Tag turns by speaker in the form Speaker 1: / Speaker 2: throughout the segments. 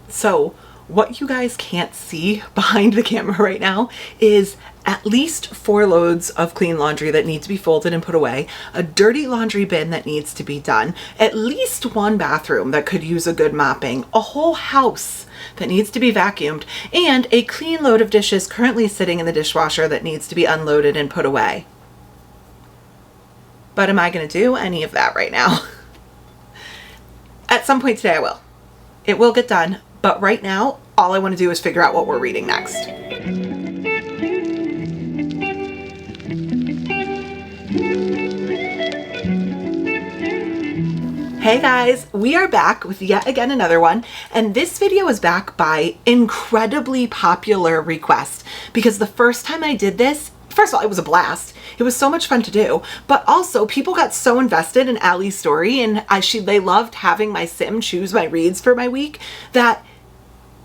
Speaker 1: So what you guys can't see behind the camera right now is at least 4 loads of clean laundry that need to be folded and put away, a dirty laundry bin that needs to be done, at least 1 bathroom that could use a good mopping, a whole house that needs to be vacuumed, and a clean load of dishes currently sitting in the dishwasher that needs to be unloaded and put away. But am I going to do any of that right now? At some point today I will. It will get done, but right now all I want to do is figure out what we're reading next. Hey guys, we are back with yet again another one, and this video is back by incredibly popular request because the first time I did this, first of all, it was a blast. It was so much fun to do, but also people got so invested in Allie's story and they loved having my sim choose my reads for my week that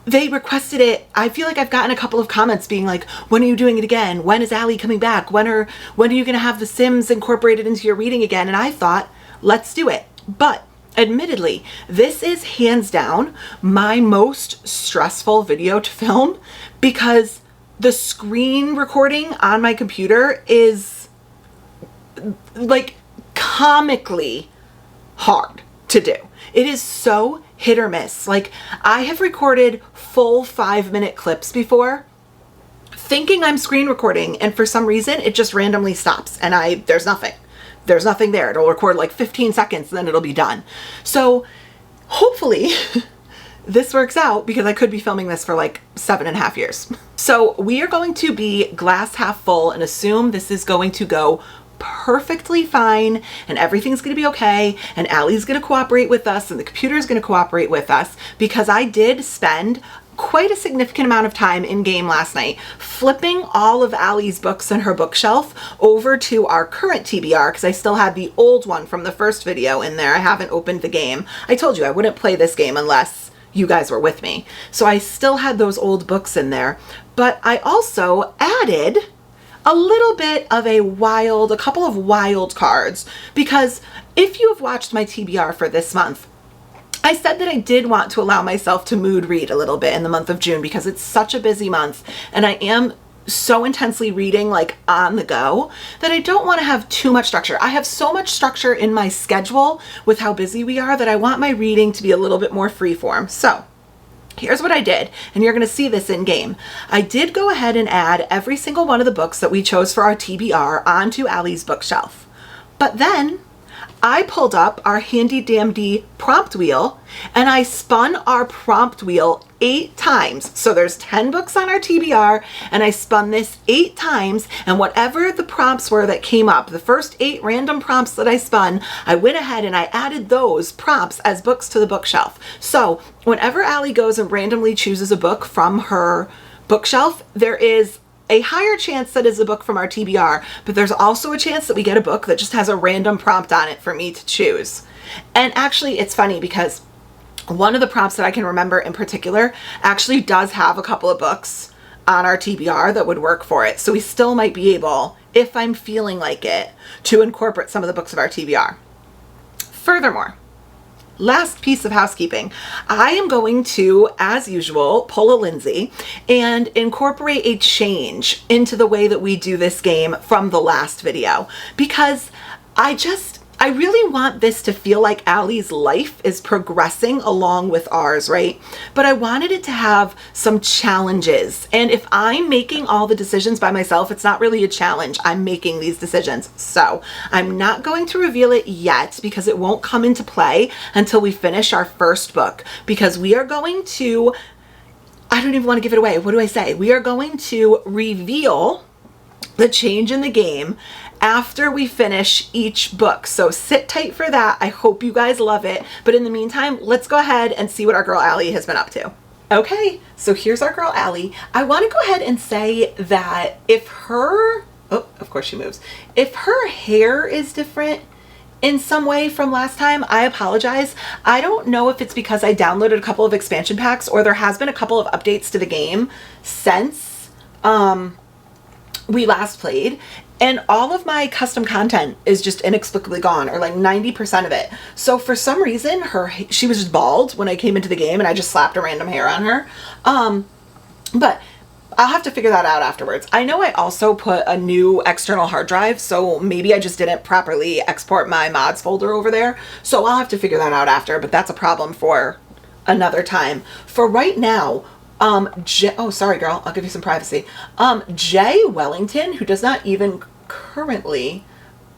Speaker 1: they requested it. I feel like I've gotten a couple of comments being like, when are you doing it again? When is Allie coming back? When are you going to have the Sims incorporated into your reading again? And I thought, let's do it. But admittedly, this is hands down my most stressful video to film because the screen recording on my computer is like comically hard to do. It is so hit or miss. Like, I have recorded full 5-minute clips before thinking I'm screen recording, and for some reason it just randomly stops and there's nothing there. It'll record like 15 seconds and then it'll be done. So hopefully this works out because I could be filming this for like 7.5 years. So we are going to be glass half full and assume this is going to go perfectly fine and everything's going to be okay and Allie's going to cooperate with us and the computer is going to cooperate with us because I did spend quite a significant amount of time in game last night flipping all of Allie's books in her bookshelf over to our current TBR because I still had the old one from the first video in there. I haven't opened the game. I told you I wouldn't play this game unless you guys were with me. So I still had those old books in there, but I also added a little bit of a couple of wild cards because if you have watched my TBR for this month, I said that I did want to allow myself to mood read a little bit in the month of June because it's such a busy month and I am so intensely reading like on the go that I don't want to have too much structure. I have so much structure in my schedule with how busy we are that I want my reading to be a little bit more freeform. So here's what I did, and you're going to see this in game. I did go ahead and add every single one of the books that we chose for our TBR onto Allie's bookshelf. But then I pulled up our handy dandy prompt wheel and I spun our prompt wheel 8 times. So there's 10 books on our TBR and I spun this 8 times, and whatever the prompts were that came up, the first 8 random prompts that I spun, I went ahead and I added those prompts as books to the bookshelf. So whenever Allie goes and randomly chooses a book from her bookshelf, there is a higher chance that it's a book from our TBR, but there's also a chance that we get a book that just has a random prompt on it for me to choose. And actually it's funny because one of the prompts that I can remember in particular actually does have a couple of books on our TBR that would work for it. So we still might be able, if I'm feeling like it, to incorporate some of the books of our TBR. Furthermore, last piece of housekeeping, I am going to, as usual, pull a Lindsay and incorporate a change into the way that we do this game from the last video because I really want this to feel like Allie's life is progressing along with ours, right? But I wanted it to have some challenges. And if I'm making all the decisions by myself, it's not really a challenge. I'm making these decisions. So I'm not going to reveal it yet because it won't come into play until we finish our first book, because we are going to, I don't even want to give it away. What do I say? We are going to reveal the change in the game after we finish each book. So sit tight for that. I hope you guys love it. But in the meantime, let's go ahead and see what our girl Allie has been up to. Okay, so here's our girl Allie. I want to go ahead and say that if her, oh, of course she moves. If her hair is different in some way from last time, I apologize. I don't know if it's because I downloaded a couple of expansion packs or there has been a couple of updates to the game since we last played, and all of my custom content is just inexplicably gone, or like 90% of it. So for some reason, she was just bald when I came into the game, and I just slapped a random hair on her. But I'll have to figure that out afterwards. I know I also put a new external hard drive, so maybe I just didn't properly export my mods folder over there. So I'll have to figure that out after, but that's a problem for another time. For right now, oh, sorry, girl. I'll give you some privacy. Jay Wellington, who does not even currently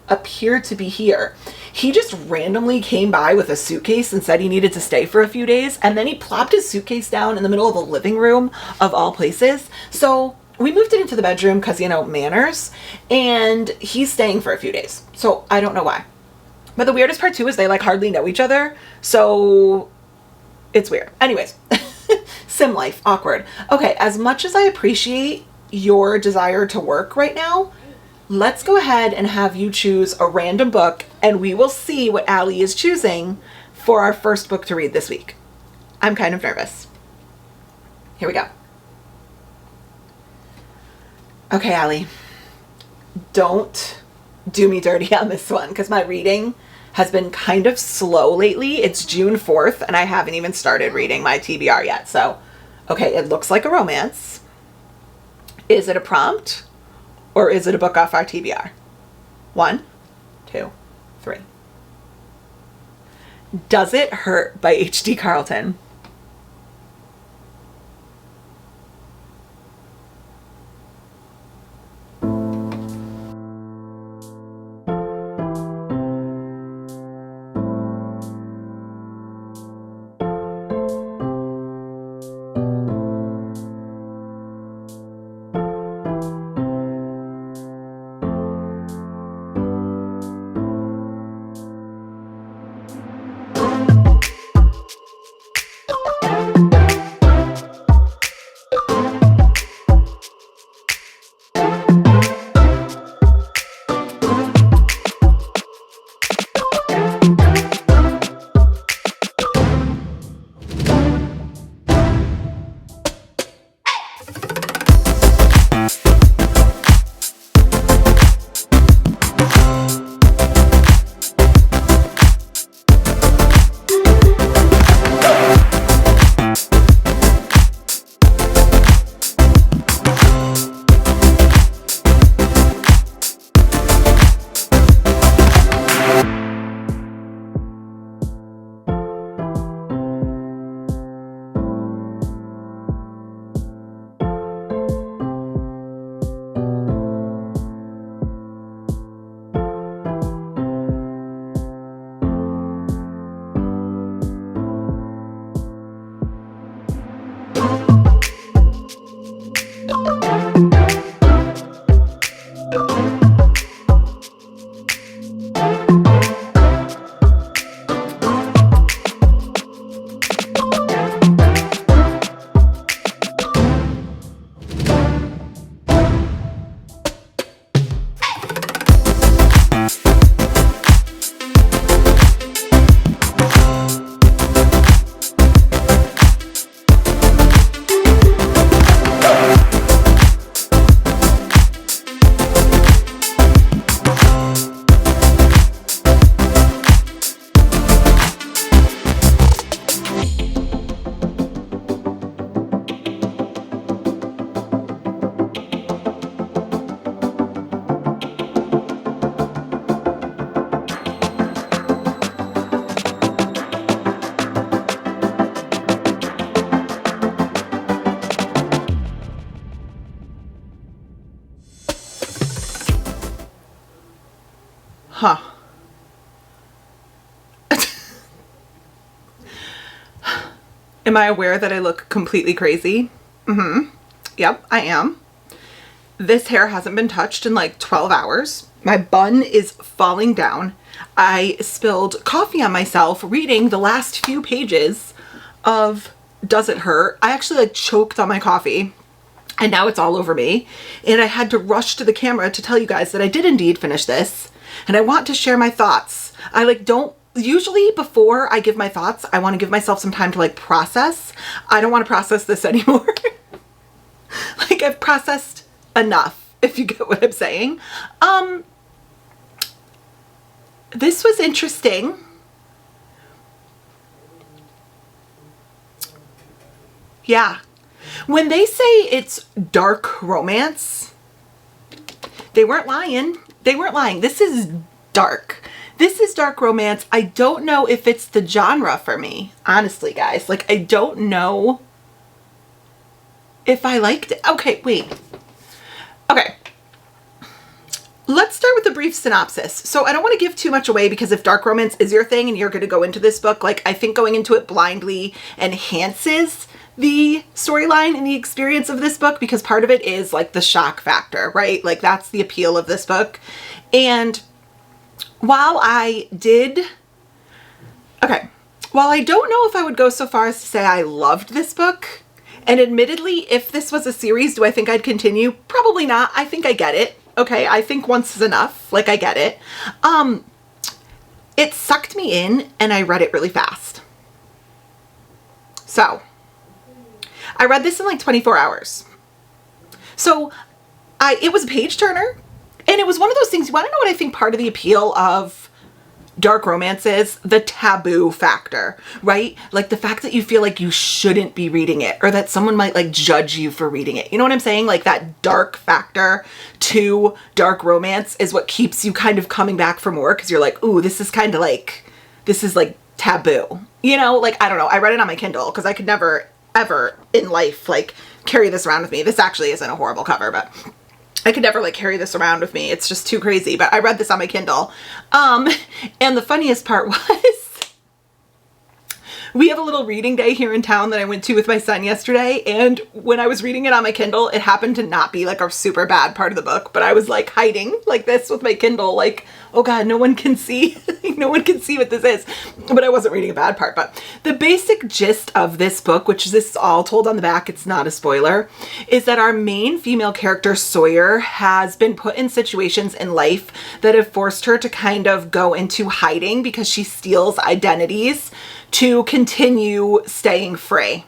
Speaker 1: appear to be here. He just randomly came by with a suitcase and said he needed to stay for a few days. And then he plopped his suitcase down in the middle of the living room of all places. So we moved it into the bedroom because, you know, manners. And he's staying for a few days. So I don't know why. But the weirdest part too is they like hardly know each other. So it's weird. Anyways. Sim life, awkward. Okay, as much as I appreciate your desire to work right now, let's go ahead and have you choose a random book, and we will see what Allie is choosing for our first book to read this week. I'm kind of nervous. Here we go. Okay, Allie, don't do me dirty on this one, because my reading has been kind of slow lately. It's June 4th, and I haven't even started reading my TBR yet. So, okay, it looks like a romance. Is it a prompt, or is it a book off our TBR? 1, 2, 3. Does It Hurt by H.D. Carlton? Huh. Am I aware that I look completely crazy? Yep, I am. This hair hasn't been touched in like 12 hours. My bun is falling down. I spilled coffee on myself reading the last few pages of Does It Hurt? I actually like choked on my coffee. And now it's all over me. And I had to rush to the camera to tell you guys that I did indeed finish this. And I want to share my thoughts. I like don't, usually before I give my thoughts, I want to give myself some time to like process. I don't want to process this anymore. Like I've processed enough. if you get what I'm saying. This was interesting. Yeah. When they say it's dark romance, they weren't lying. They weren't lying. This is dark. This is dark romance. I don't know if it's the genre for me, honestly, guys. Like, I don't know if I liked it. Okay, wait. Okay. Let's start with a brief synopsis. So I don't want to give too much away, because if dark romance is your thing and you're going to go into this book, like, I think going into it blindly enhances the storyline and the experience of this book, because part of it is like the shock factor, right? Like, that's the appeal of this book. And while I don't know if I would go so far as to say I loved this book, and admittedly, if this was a series, do I think I'd continue? Probably not. I think I get it. Okay, I think once is enough. Like, I get it. It sucked me in, and I read it really fast. So, I read this in like 24 hours. So, it was a page turner, and it was one of those things. You want to know what I think part of the appeal of dark romance is? The taboo factor, right? Like, the fact that you feel like you shouldn't be reading it, or that someone might like judge you for reading it. You know what I'm saying? Like, that dark factor to dark romance is what keeps you kind of coming back for more, because you're like, ooh, this is kind of like, this is like taboo. You know, like, I don't know. I read it on my Kindle because I could never, ever in life, like, carry this around with me. This actually isn't a horrible cover, but I could never like carry this around with me. It's just too crazy. But I read this on my Kindle. And the funniest part was, we have a little reading day here in town that I went to with my son yesterday. And when I was reading it on my Kindle, it happened to not be like a super bad part of the book, but I was like hiding like this with my Kindle, like, oh God, no one can see. No one can see what this is. But I wasn't reading a bad part. But the basic gist of this book, which this is all told on the back, it's not a spoiler, is that our main female character, Sawyer, has been put in situations in life that have forced her to kind of go into hiding because she steals identities to continue staying free.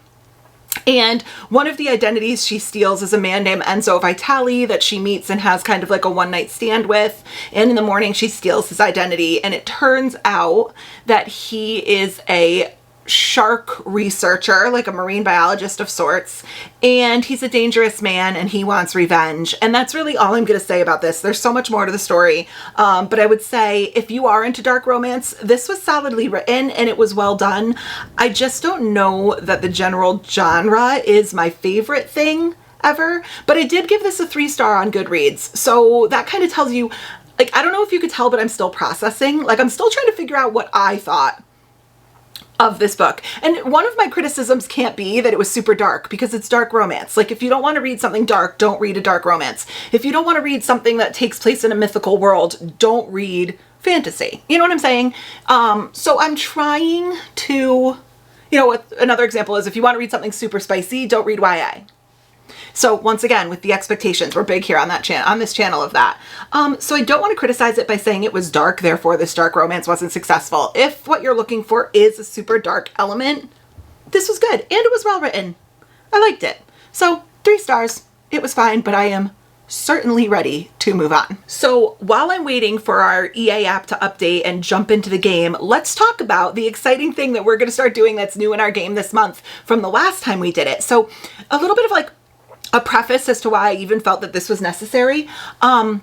Speaker 1: And one of the identities she steals is a man named Enzo Vitale that she meets and has kind of like a one-night stand with. And in the morning, she steals his identity. And it turns out that he is a shark researcher, like a marine biologist of sorts. And he's a dangerous man and he wants revenge. And that's really all I'm going to say about this. There's so much more to the story. But I would say if you are into dark romance, this was solidly written and it was well done. I just don't know that the general genre is my favorite thing ever, but I did give this a 3-star on Goodreads. So that kind of tells you, like, I don't know if you could tell, but I'm still processing. Like, I'm still trying to figure out what I thought of this book. And one of my criticisms can't be that it was super dark, because it's dark romance. Like, if you don't want to read something dark, don't read a dark romance. If you don't want to read something that takes place in a mythical world, don't read fantasy. You know what I'm saying? So I'm trying to, you know, another example is if you want to read something super spicy, don't read YA. So once again, with the expectations, we're big here on that channel, on this channel of that. So I don't want to criticize it by saying it was dark, therefore this dark romance wasn't successful. If what you're looking for is a super dark element, this was good and it was well written. I liked it. So 3 stars. It was fine, but I am certainly ready to move on. So while I'm waiting for our EA app to update and jump into the game, let's talk about the exciting thing that we're going to start doing that's new in our game this month from the last time we did it. So a little bit of like a preface as to why I even felt that this was necessary. I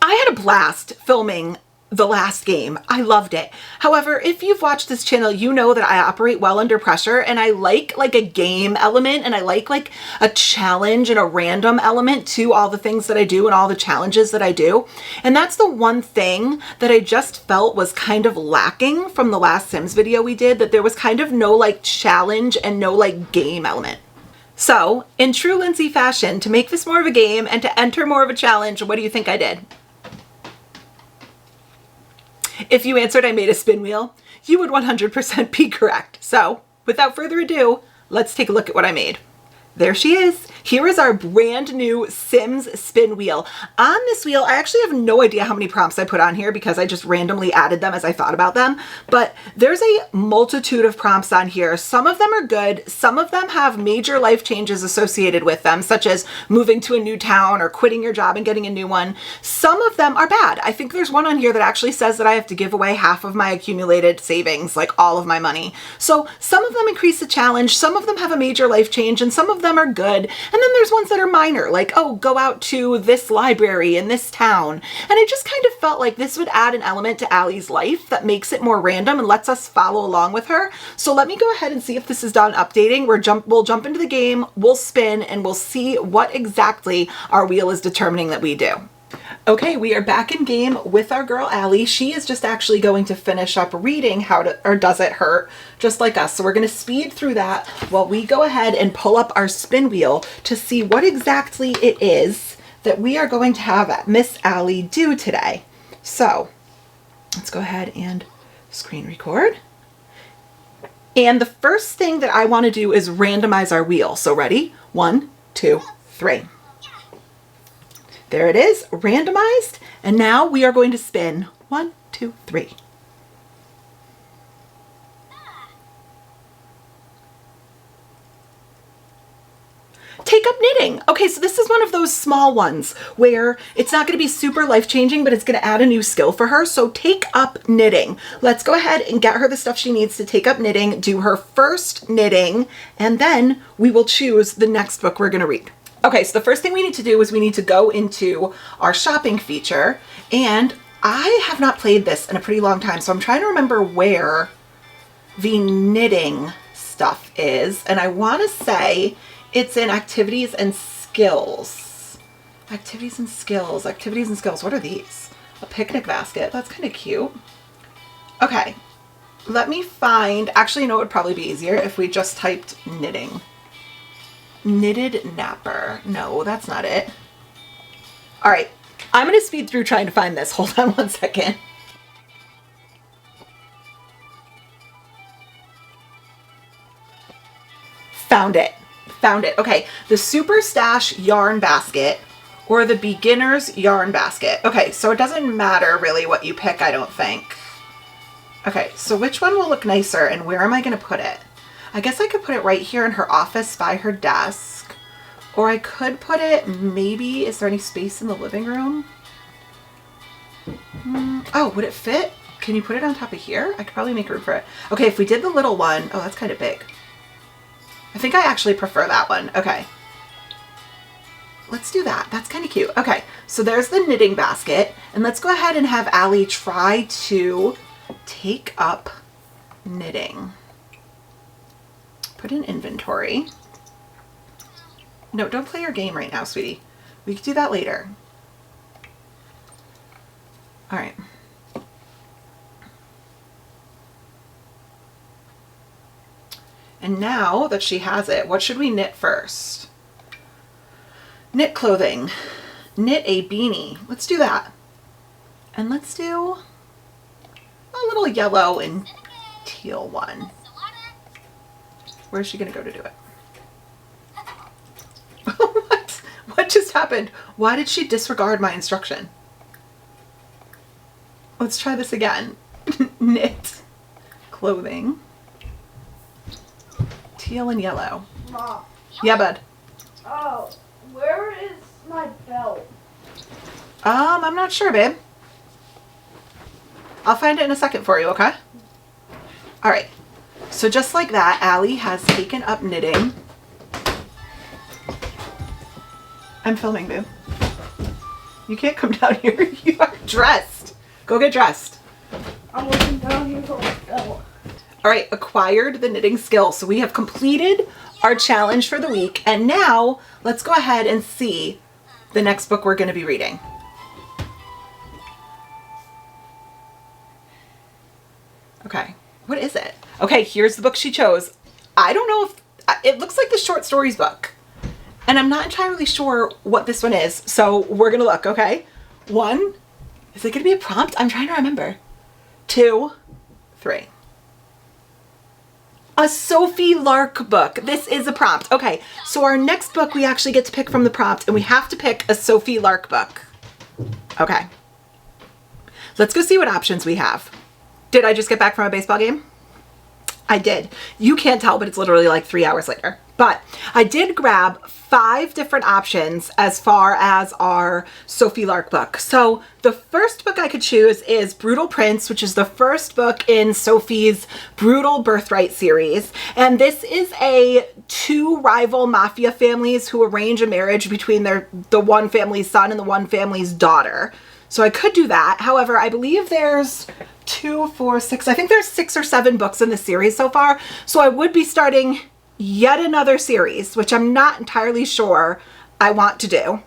Speaker 1: had a blast filming the last game. I loved it. However, if you've watched this channel, you know that I operate well under pressure and I like a game element and I like a challenge and a random element to all the things that I do and all the challenges that I do. And that's the one thing that I just felt was kind of lacking from the last Sims video we did, that there was kind of no like challenge and no like game element. So, in true Lindsay fashion, to make this more of a game and to enter more of a challenge, what do you think I did? If you answered I made a spin wheel, you would 100% be correct. So, without further ado, let's take a look at what I made. There she is. Here is our brand new Sims spin wheel. On this wheel, I actually have no idea how many prompts I put on here because I just randomly added them as I thought about them, but there's a multitude of prompts on here. Some of them are good. Some of them have major life changes associated with them, such as moving to a new town or quitting your job and getting a new one. Some of them are bad. I think there's one on here that actually says that I have to give away half of my accumulated savings, like all of my money. So some of them increase the challenge, some of them have a major life change, and some of them are good. And then there's ones that are minor, like, oh, go out to this library in this town. And I just kind of felt like this would add an element to Allie's life that makes it more random and lets us follow along with her. So let me go ahead and see if this is done updating. We'll jump into the game, we'll spin, and we'll see what exactly our wheel is determining that we do. Okay, we are back in game with our girl Allie. She is just actually going to finish up reading Does It Hurt, just like us. So we're going to speed through that while we go ahead and pull up our spin wheel to see what exactly it is that we are going to have Miss Allie do today. So let's go ahead and screen record. And the first thing that I want to do is randomize our wheel. So ready? 1, 2, 3. There it is, randomized. And now we are going to spin 1, 2, 3. Take up knitting. Okay, so this is one of those small ones where it's not going to be super life-changing, but it's going to add a new skill for her. So take up knitting. Let's go ahead and get her the stuff she needs to take up knitting, do her first knitting, and then we will choose the next book we're going to read. Okay, so the first thing we need to do is we need to go into our shopping feature, and I have not played this in a pretty long time, so I'm trying to remember where the knitting stuff is, and I want to say it's in activities and skills. Activities and skills, activities and skills. What are these? A picnic basket. That's kind of cute. Okay, let me find, actually, you know, it would probably be easier if we just typed knitting. Knitted napper. No, that's not it. All right, I'm going to speed through trying to find this. Hold on one second. Found it. Found it. Okay, the Super Stash yarn basket or the beginner's yarn basket. Okay, so it doesn't matter really what you pick, I don't think. Okay, so which one will look nicer and where am I going to put it? I guess I could put it right here in her office by her desk. Or I could put it maybe, is there any space in the living room? Oh, would it fit? Can you put it on top of here? I could probably make room for it. Okay, if we did the little one, oh, that's kind of big. I think I actually prefer that one. Okay. Let's do that. That's kind of cute. Okay, so there's the knitting basket. And let's go ahead and have Allie try to take up knitting. Put in inventory. No, don't play your game right now, sweetie. We can do that later. All right. And now that she has it, what should we knit first? Knit clothing. Knit a beanie. Let's do that. And let's do a little yellow and teal one. Where's she gonna go to do it? What? What just happened? Why did she disregard my instruction? Let's try this again. Knit clothing. Teal and yellow.
Speaker 2: Mom.
Speaker 1: Yeah, bud.
Speaker 2: Oh, where is my belt?
Speaker 1: I'm not sure, babe. I'll find it in a second for you, okay? All right. So just like that, Allie has taken up knitting. I'm filming, babe. You can't come down here. You are dressed. Go get dressed.
Speaker 2: I'm looking down here for my belt.
Speaker 1: All right, acquired the knitting skill. So we have completed our challenge for the week. And now let's go ahead and see the next book we're going to be reading. Okay, what is it? Okay, here's the book she chose. I don't know if, it looks like the short stories book. And I'm not entirely sure what this one is. So we're going to look, okay? 1, is it going to be a prompt? I'm trying to remember. 2, 3. A Sophie Lark book. This is a prompt. Okay, so our next book we actually get to pick from the prompt, and we have to pick a Sophie Lark book. Okay. Let's go see what options we have. Did I just get back from a baseball game? I did. You can't tell, but it's literally like 3 hours later. But I did grab 5 different options as far as our Sophie Lark book. So the first book I could choose is Brutal Prince, which is the first book in Sophie's Brutal Birthright series. And this is a 2 rival mafia families who arrange a marriage between the one family's son and the one family's daughter. So I could do that. However, I believe there's 2, 4, 6. I think there's 6 or 7 books in the series so far. So I would be starting yet another series, which I'm not entirely sure I want to do.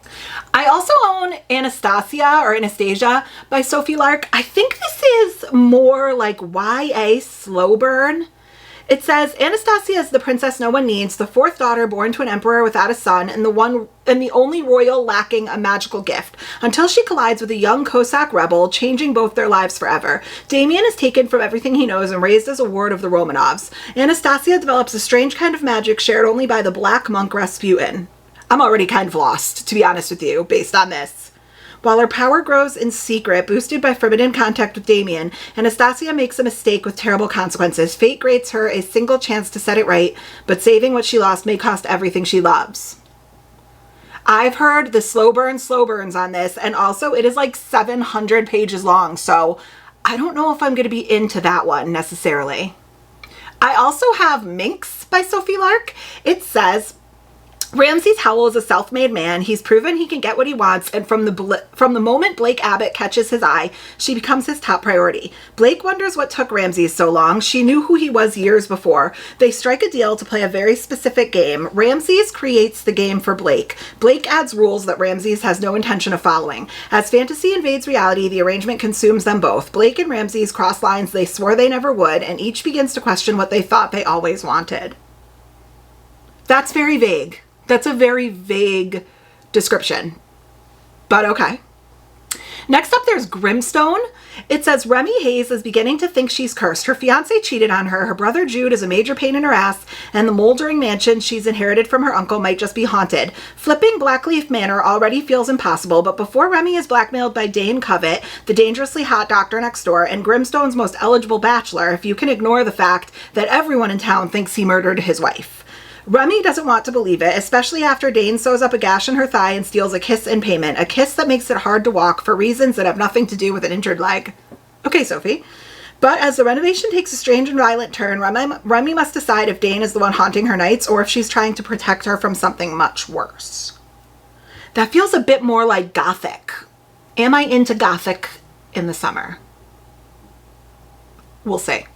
Speaker 1: I also own Anastasia by Sophie Lark. I think this is more like YA slow burn. It says Anastasia is the princess no one needs, the 4th daughter born to an emperor without a son, and the only royal lacking a magical gift, until she collides with a young Cossack rebel, changing both their lives forever. Damien is taken from everything he knows and raised as a ward of the Romanovs. Anastasia develops a strange kind of magic shared only by the black monk Rasputin. I'm already kind of lost, to be honest with you, based on this. While her power grows in secret, boosted by forbidden contact with Damien, Anastasia makes a mistake with terrible consequences. Fate grants her a single chance to set it right, but saving what she lost may cost everything she loves. I've heard the slow burns on this, and also it is like 700 pages long, so I don't know if I'm going to be into that one necessarily. I also have Minx by Sophie Lark. It says, Ramses Howell is a self-made man. He's proven he can get what he wants, and from the moment Blake Abbott catches his eye, she becomes his top priority. Blake wonders what took Ramses so long. She knew who he was years before. They strike a deal to play a very specific game. Ramses creates the game for Blake. Blake adds rules that Ramses has no intention of following. As fantasy invades reality, the arrangement consumes them both. Blake and Ramses cross lines they swore they never would, and each begins to question what they thought they always wanted. That's very vague. That's a very vague description, but okay. Next up, there's Grimstone. It says Remy Hayes is beginning to think she's cursed. Her fiance cheated on her. Her brother Jude is a major pain in her ass, and the moldering mansion she's inherited from her uncle might just be haunted. Flipping Blackleaf Manor already feels impossible, but before Remy is blackmailed by Dane Covett, the dangerously hot doctor next door, and Grimstone's most eligible bachelor, if you can ignore the fact that everyone in town thinks he murdered his wife. Remy doesn't want to believe it, especially after Dane sews up a gash in her thigh and steals a kiss in payment, a kiss that makes it hard to walk for reasons that have nothing to do with an injured leg. Okay, Sophie. But as the renovation takes a strange and violent turn, Remy must decide if Dane is the one haunting her nights or if she's trying to protect her from something much worse. That feels a bit more like Gothic. Am I into Gothic in the summer? We'll see.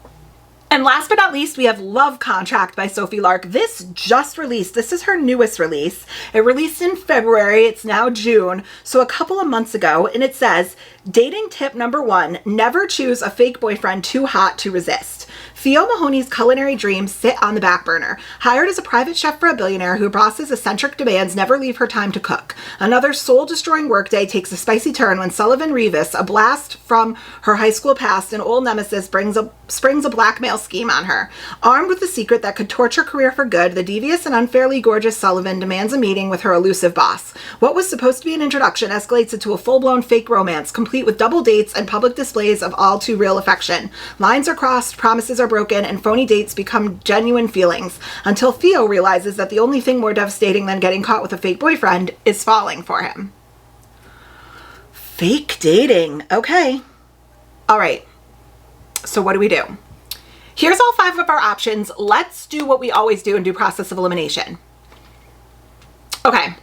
Speaker 1: And last but not least, we have Love Contract by Sophie Lark. This just released. This is her newest release. It released in February. It's now June, so a couple of months ago. And it says, dating tip number 1, never choose a fake boyfriend too hot to resist. Theo Mahoney's culinary dreams sit on the back burner. Hired as a private chef for a billionaire whose boss's eccentric demands never leave her time to cook. Another soul-destroying workday takes a spicy turn when Sullivan Revis, a blast from her high school past and old nemesis, springs a blackmail scheme on her. Armed with the secret that could torch her career for good, the devious and unfairly gorgeous Sullivan demands a meeting with her elusive boss. What was supposed to be an introduction escalates into a full-blown fake romance, complete with double dates and public displays of all too real affection. Lines are crossed, promises are broken, and phony dates become genuine feelings, until Theo realizes that the only thing more devastating than getting caught with a fake boyfriend is falling for him. Fake dating. Okay. All right. So what do we do? Here's all 5 of our options. Let's do what we always do and do process of elimination. Okay.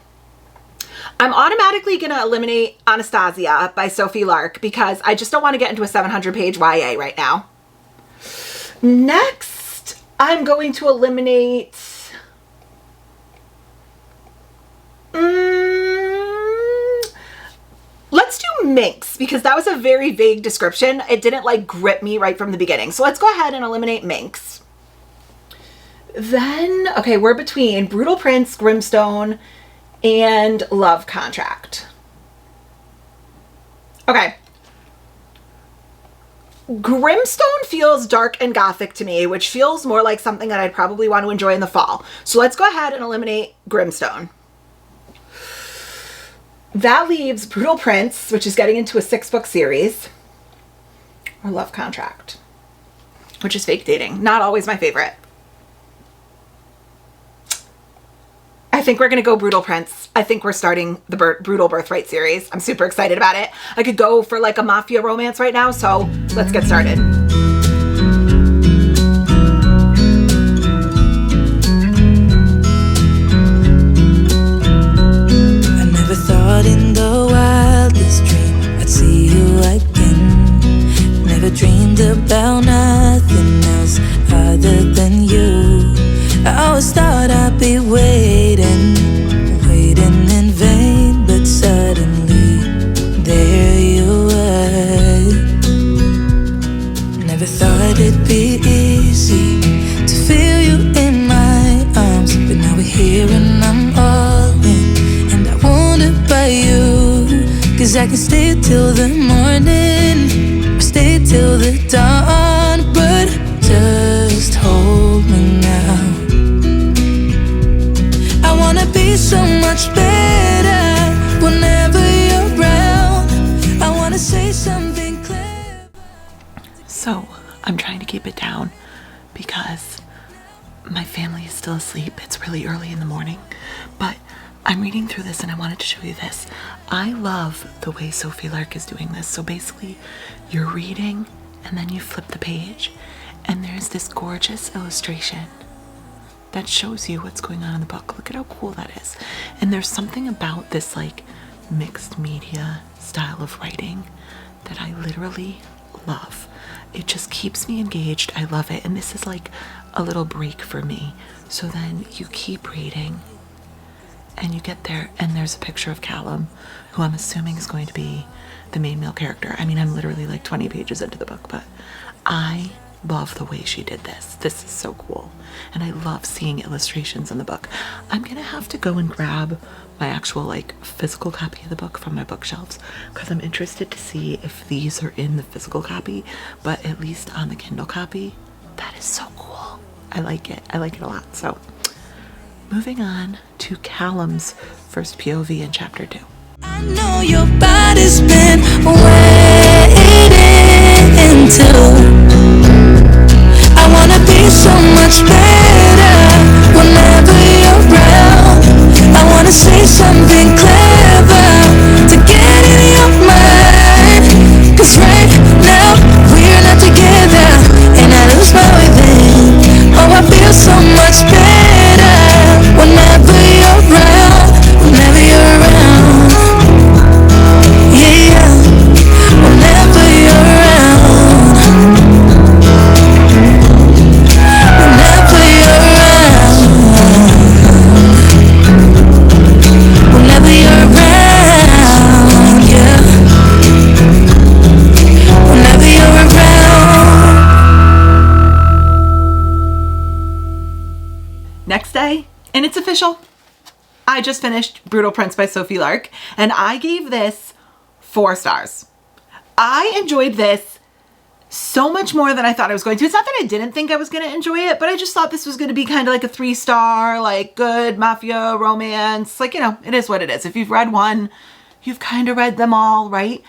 Speaker 1: I'm automatically going to eliminate Anastasia by Sophie Lark because I just don't want to get into a 700-page YA right now. Next, I'm going to eliminate... Let's do Minx because that was a very vague description. It didn't like grip me right from the beginning. So let's go ahead and eliminate Minx. Then, okay, we're between Brutal Prince, Grimstone, and Love Contract. Okay. Grimstone feels dark and gothic to me, which feels more like something that I'd probably want to enjoy in the fall. So let's go ahead and eliminate Grimstone. That leaves Brutal Prince, which is getting into a 6-book series, or Love Contract, which is fake dating. Not always my favorite. I think we're going to go Brutal Prince. I think we're starting the Brutal Birthright series. I'm super excited about it. I could go for like a mafia romance right now, so let's get started.
Speaker 3: I never thought in the wildest dream I'd see you again. Never dreamed about nothing else other than you. I always thought I'd be waiting in vain, but suddenly there you were. Never thought it'd be easy to feel you in my arms, but now we're here and I'm all in, and I wonder about you, 'cause I can stay till the morning, or stay till the dawn, but just hold me now. I wanna be so much better whenever you're around. I wanna say something clever.
Speaker 1: So I'm trying to keep it down because my family is still asleep. It's really early in the morning, but I'm reading through this and I wanted to show you this. I love the way Sophie Lark is doing this. So basically you're reading and then you flip the page and there's this gorgeous illustration that shows you what's going on in the book. Look at how cool that is. And there's something about this like mixed media style of writing that I literally love. It just keeps me engaged. I love it. And this is like a little break for me. So then you keep reading and you get there and there's a picture of Callum, who I'm assuming is going to be the main male character. I mean, I'm literally like 20 pages into the book, but I love the way she did this. This is so cool. And I love seeing illustrations in the book. I'm gonna have to go and grab my actual like physical copy of the book from my bookshelves because I'm interested to see if these are in the physical copy, but at least on the Kindle copy, that is so cool. I like it. I like it a lot. So moving on to Callum's first POV in chapter 2.
Speaker 3: I know your body's been waiting to. I wanna be so much better whenever you're around. I wanna say something clever to get in your mind, 'cause right now we're not together and I lose my way then. Oh, I feel so much better whenever you're around, whenever you're around. Yeah, whenever you're around. Whenever you're around. Whenever you're around, yeah. Whenever you're around.
Speaker 1: Next day, and it's official. I just finished Brutal Prince by Sophie Lark, and I gave this 4 stars. I enjoyed this so much more than I thought I was going to. It's not that I didn't think I was going to enjoy it, but I just thought this was going to be kind of like a 3-star, like good mafia romance. Like, you know, it is what it is. If you've read one, you've kind of read them all, right?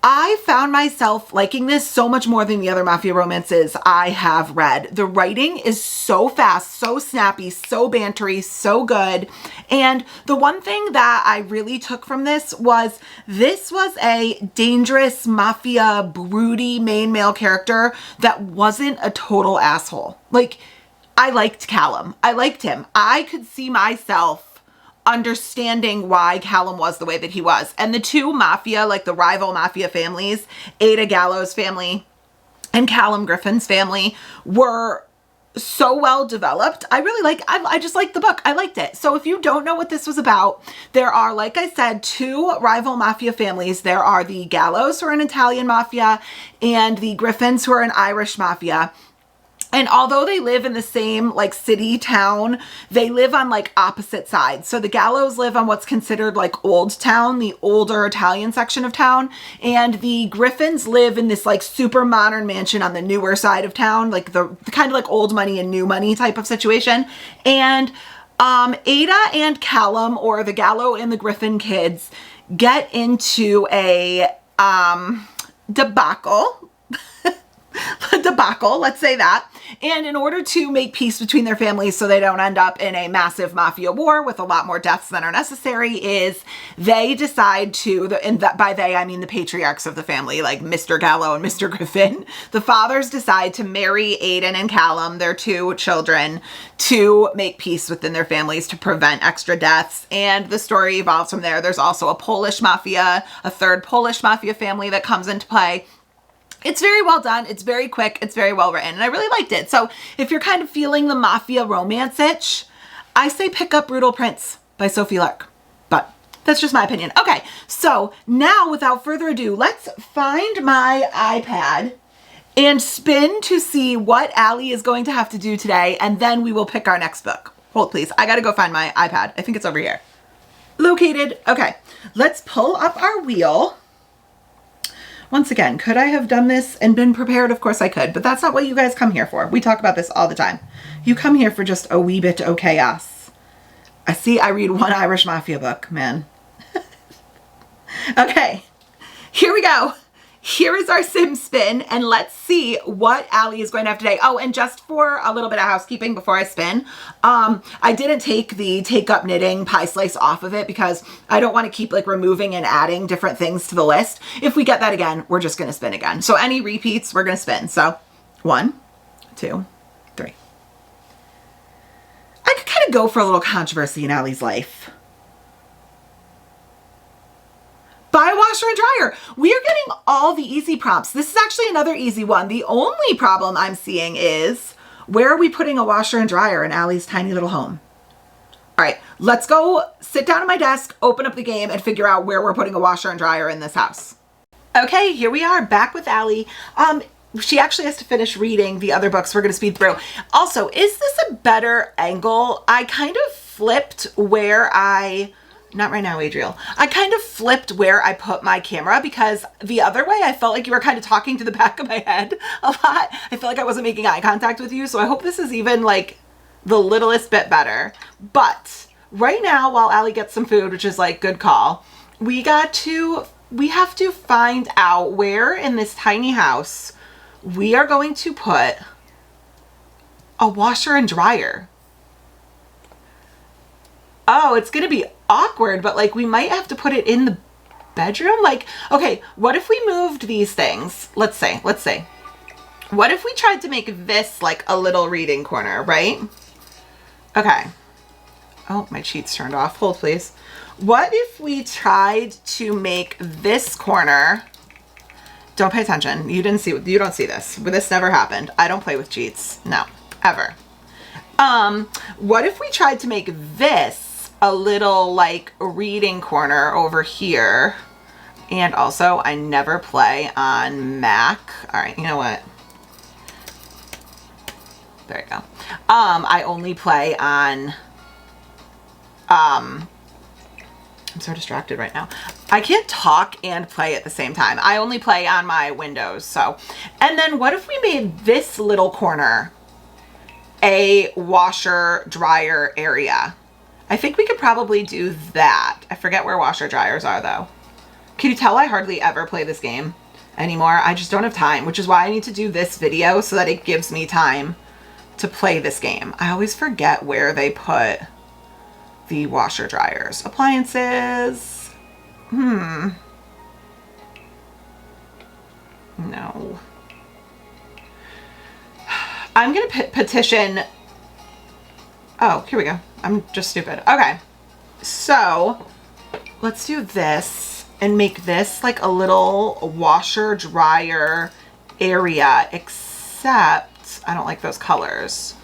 Speaker 1: I found myself liking this so much more than the other mafia romances I have read. The writing is so fast, so snappy, so bantery, so good. And the one thing that I really took from this was a dangerous mafia broody main male character that wasn't a total asshole. Like, I liked Callum. I liked him. I could see myself understanding why Callum was the way that he was. And the two mafia, like the rival mafia families, Ada Gallo's family and Callum Griffin's family, were so well developed. I just liked the book. I liked it. So if you don't know what this was about, there are, like I said, 2 rival mafia families. There are the Gallos, who are an Italian mafia, and the Griffins, who are an Irish mafia. And although they live in the same like city town, they live on like opposite sides. So the Gallos live on what's considered like Old Town, the older Italian section of town. And the Griffins live in this like super modern mansion on the newer side of town, like the kind of like old money and new money type of situation. And Ada and Callum, or the Gallo and the Griffin kids, get into a debacle, let's say that. And in order to make peace between their families so they don't end up in a massive mafia war with a lot more deaths than are necessary, is they decide to, and by they I mean the patriarchs of the family, like Mr. Gallo and Mr. Griffin, the fathers decide to marry Aiden and Callum, their two children, to make peace within their families to prevent extra deaths. And the story evolves from there. There's also a Polish mafia, a third Polish mafia family that comes into play. It's very well done. It's very quick. It's very well written. And I really liked it. So if you're kind of feeling the mafia romance itch, I say pick up Brutal Prince by Sophie Lark. But that's just my opinion. Okay, so now without further ado, let's find my iPad and spin to see what Allie is going to have to do today. And then we will pick our next book. Hold please. I got to go find my iPad. I think it's over here. Located. Okay, let's pull up our wheel. Once again, could I have done this and been prepared? Of course I could, but that's not what you guys come here for. We talk about this all the time. You come here for just a wee bit of chaos. I read one Irish Mafia book, man. Okay, here we go. Here is our sim spin, and let's see what Allie is going to have today. Oh, and just for a little bit of housekeeping before I spin, I didn't take the Take Up Knitting pie slice off of it because I don't want to keep like removing and adding different things to the list. If we get that again, we're just going to spin again. So any repeats, we're going to spin. So 1, 2, 3. I could kind of go for a little controversy in Allie's life. Buy a washer and dryer. We are getting all the easy prompts. This is actually another easy one. The only problem I'm seeing is, where are we putting a washer and dryer in Allie's tiny little home? All right, let's go sit down at my desk, open up the game, and figure out where we're putting a washer and dryer in this house. Okay, here we are back with Allie. She actually has to finish reading the other books we're going to speed through. Also, is this a better angle? I kind of flipped where not right now, Adriel. I kind of flipped where I put my camera because the other way I felt like you were kind of talking to the back of my head a lot. I felt like I wasn't making eye contact with you. So I hope this is even like the littlest bit better. But right now, while Allie gets some food, which is like good call, we have to find out where in this tiny house we are going to put a washer and dryer. Oh, it's going to be awkward, but like we might have to put it in the bedroom. Like, okay, what if we moved these things? Let's say, what if we tried to make this like a little reading corner, right? Okay. Oh, my cheats turned off. Hold please. What if we tried to make this corner, don't pay attention. You don't see this. This never happened. I don't play with cheats. No, ever. What if we tried to make this a little like reading corner over here? And also, I never play on Mac. All right, you know what? There you go. I only play on, I'm so distracted right now. I can't talk and play at the same time. I only play on my Windows, so. And then what if we made this little corner a washer dryer area? I think we could probably do that. I forget where washer dryers are though. Can you tell I hardly ever play this game anymore? I just don't have time, which is why I need to do this video so that it gives me time to play this game. I always forget where they put the washer dryers. Appliances. No. I'm gonna petition. Oh, here we go. I'm just stupid. Okay. So let's do this and make this like a little washer dryer area, except I don't like those colors.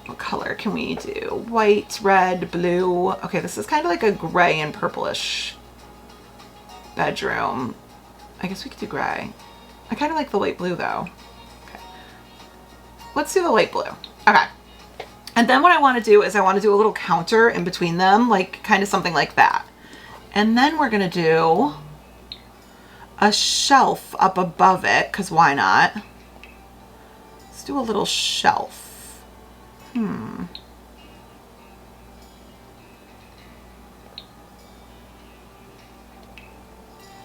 Speaker 1: What color can we do? White, red, blue. Okay, this is kind of like a gray and purplish bedroom. I guess we could do gray. I kind of like the light blue though. Okay. let's do the light blue. Okay. And then what I want to do is I want to do a little counter in between them, like kind of something like that. And then we're going to do a shelf up above it, because why not? Let's do a little shelf.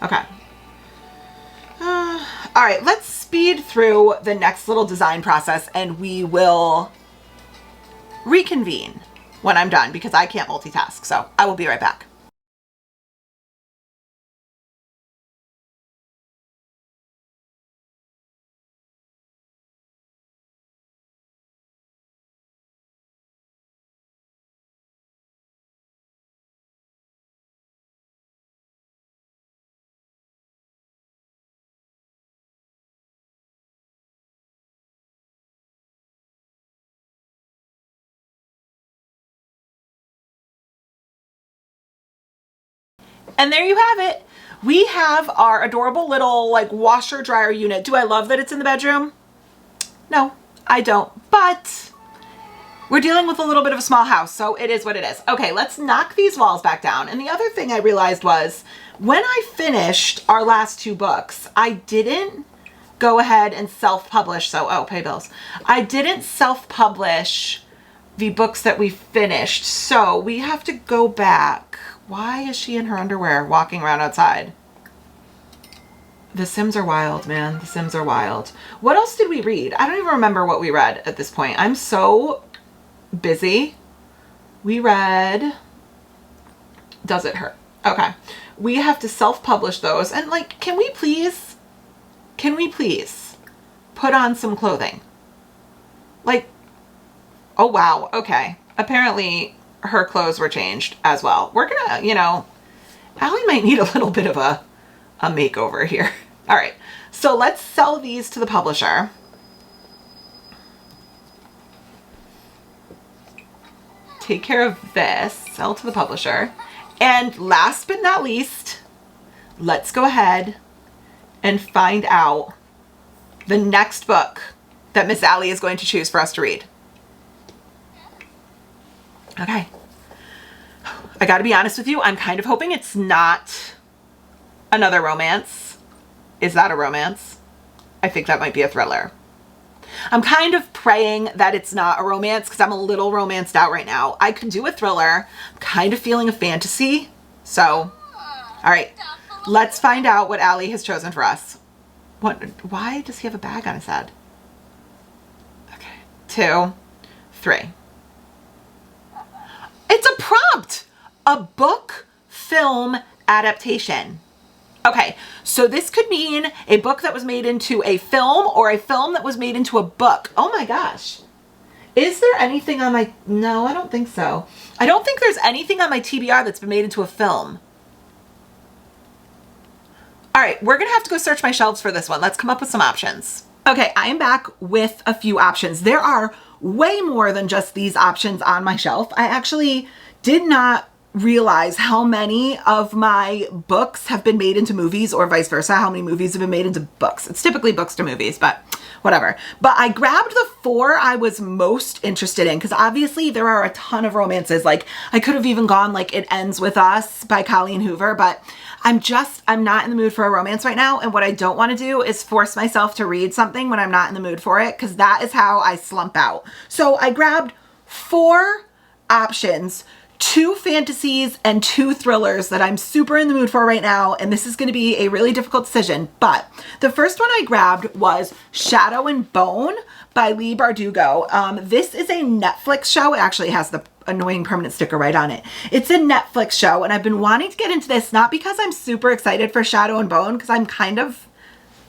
Speaker 1: Okay. All right, let's speed through the next little design process and we will reconvene when I'm done because I can't multitask. So I will be right back. And there you have it. We have our adorable little like washer dryer unit. Do I love that it's in the bedroom? No, I don't. But we're dealing with a little bit of a small house, so it is what it is. Okay, let's knock these walls back down. And the other thing I realized was when I finished our last 2 books, I didn't go ahead and self-publish. So, oh, pay bills. I didn't self-publish the books that we finished. So we have to go back. Why is she in her underwear walking around outside? The Sims are wild, man. The Sims are wild. What else did we read? I don't even remember what we read at this point. I'm so busy. We read Does It Hurt? Okay. We have to self-publish those. And like, can we please put on some clothing? Like, oh wow, okay. Apparently her clothes were changed as well. We're gonna, you know, Allie might need a little bit of a makeover here. All right, so let's sell these to the publisher. Take care of this, sell to the publisher. And last but not least, let's go ahead and find out the next book that Miss Allie is going to choose for us to read. Okay. I gotta be honest with you, I'm kind of hoping it's not another romance. Is that a romance? I think that might be a thriller. I'm kind of praying that it's not a romance because I'm a little romanced out right now. I could do a thriller. I'm kind of feeling a fantasy. So, all right, let's find out what Allie has chosen for us. Why does he have a bag on his head? Okay, 2, 3. It's a prompt, a book film adaptation. Okay, so this could mean a book that was made into a film or a film that was made into a book. Oh my gosh. Is there anything on my, no, I don't think so. I don't think there's anything on my TBR that's been made into a film. All right, we're gonna have to go search my shelves for this one. Let's come up with some options. Okay, I'm back with a few options. There are way more than just these options on my shelf. I actually did not realize how many of my books have been made into movies or vice versa, how many movies have been made into books. It's typically books to movies, but whatever. But I grabbed the 4 I was most interested in because obviously there are a ton of romances. Like I could have even gone like It Ends With Us by Colleen Hoover, but I'm not in the mood for a romance right now. And what I don't want to do is force myself to read something when I'm not in the mood for it because that is how I slump out. So I grabbed 4 options, 2 fantasies and 2 thrillers that I'm super in the mood for right now. And this is going to be a really difficult decision. But the first one I grabbed was Shadow and Bone by Leigh Bardugo. This is a Netflix show. It actually has the annoying permanent sticker right on it. It's a Netflix show. And I've been wanting to get into this, not because I'm super excited for Shadow and Bone, because I'm kind of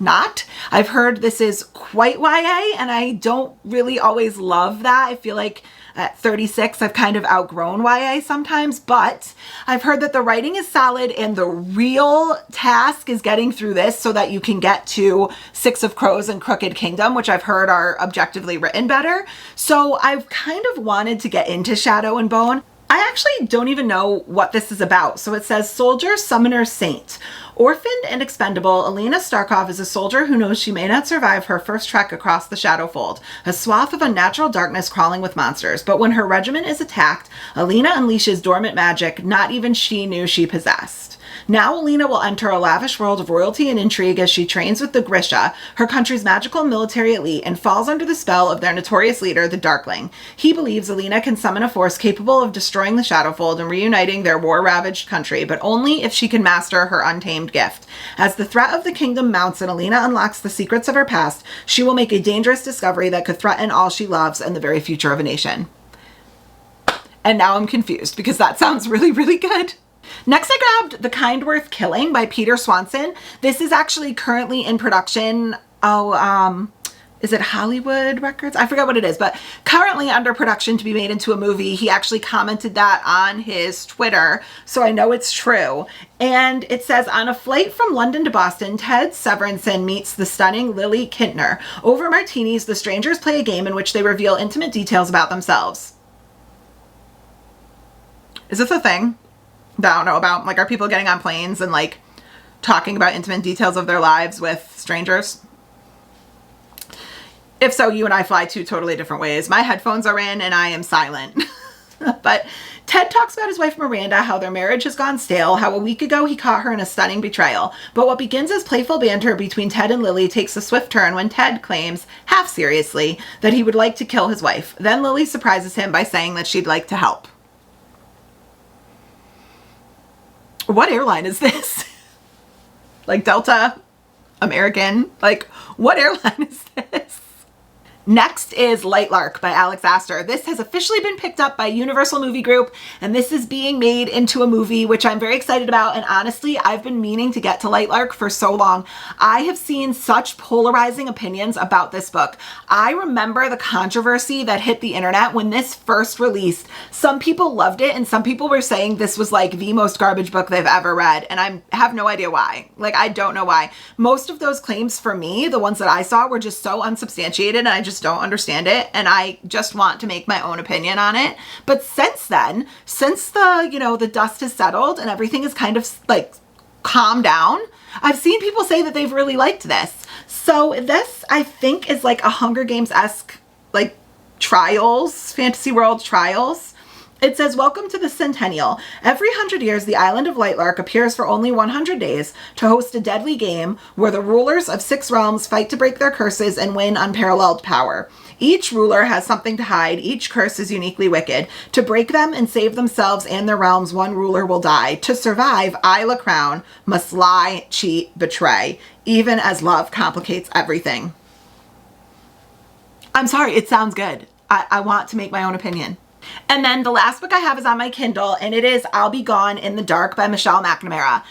Speaker 1: not. I've heard this is quite YA and I don't really always love that. I feel like at 36, I've kind of outgrown YA sometimes, but I've heard that the writing is solid and the real task is getting through this so that you can get to Six of Crows and Crooked Kingdom, which I've heard are objectively written better. So I've kind of wanted to get into Shadow and Bone. I actually don't even know what this is about. So it says soldier, summoner, saint. Orphaned and expendable, Alina Starkov is a soldier who knows she may not survive her first trek across the Shadowfold, a swath of unnatural darkness crawling with monsters. But when her regiment is attacked, Alina unleashes dormant magic not even she knew she possessed. Now Alina will enter a lavish world of royalty and intrigue as she trains with the Grisha, her country's magical military elite, and falls under the spell of their notorious leader, the Darkling. He believes Alina can summon a force capable of destroying the Shadowfold and reuniting their war-ravaged country, but only if she can master her untamed gift. As the threat of the kingdom mounts and Alina unlocks the secrets of her past, she will make a dangerous discovery that could threaten all she loves and the very future of a nation. And now I'm confused because that sounds really, really good. Next, I grabbed The Kind Worth Killing by Peter Swanson. This is actually currently in production. Is it Hollywood Records? I forget what it is, but currently under production to be made into a movie. He actually commented that on his Twitter, so I know it's true. And it says, on a flight from London to Boston, Ted Severinsen meets the stunning Lily Kintner. Over martinis, the strangers play a game in which they reveal intimate details about themselves. Is this a thing? I don't know about, like, are people getting on planes and, like, talking about intimate details of their lives with strangers? If so, you and I fly two totally different ways. My headphones are in and I am silent. But Ted talks about his wife Miranda, how their marriage has gone stale, how a week ago he caught her in a stunning betrayal. But what begins as playful banter between Ted and Lily takes a swift turn when Ted claims, half seriously, that he would like to kill his wife. Then Lily surprises him by saying that she'd like to help. What airline is this? Like Delta? American? Like, what airline is this? Next is Lightlark by Alex Astor. This has officially been picked up by Universal Movie Group, and this is being made into a movie, which I'm very excited about. And honestly, I've been meaning to get to Lightlark for so long. I have seen such polarizing opinions about this book. I remember the controversy that hit the internet when this first released. Some people loved it, and some people were saying this was like the most garbage book they've ever read, and I have no idea why. Like, I don't know why. Most of those claims for me, the ones that I saw, were just so unsubstantiated, and I just don't understand it, and I just want to make my own opinion on it. But since then, since the dust has settled and everything is kind of like calmed down, I've seen people say that they've really liked this. So this, I think, is like a Hunger Games-esque, like, trials, fantasy world trials. It says, welcome to the Centennial. Every 100 years, the island of Lightlark appears for only 100 days to host a deadly game where the rulers of 6 realms fight to break their curses and win unparalleled power. Each ruler has something to hide. Each curse is uniquely wicked. To break them and save themselves and their realms, one ruler will die. To survive, Isla Crown must lie, cheat, betray, even as love complicates everything. I'm sorry, it sounds good. I want to make my own opinion. And then the last book I have is on my Kindle, and it is I'll Be Gone in the Dark by Michelle McNamara.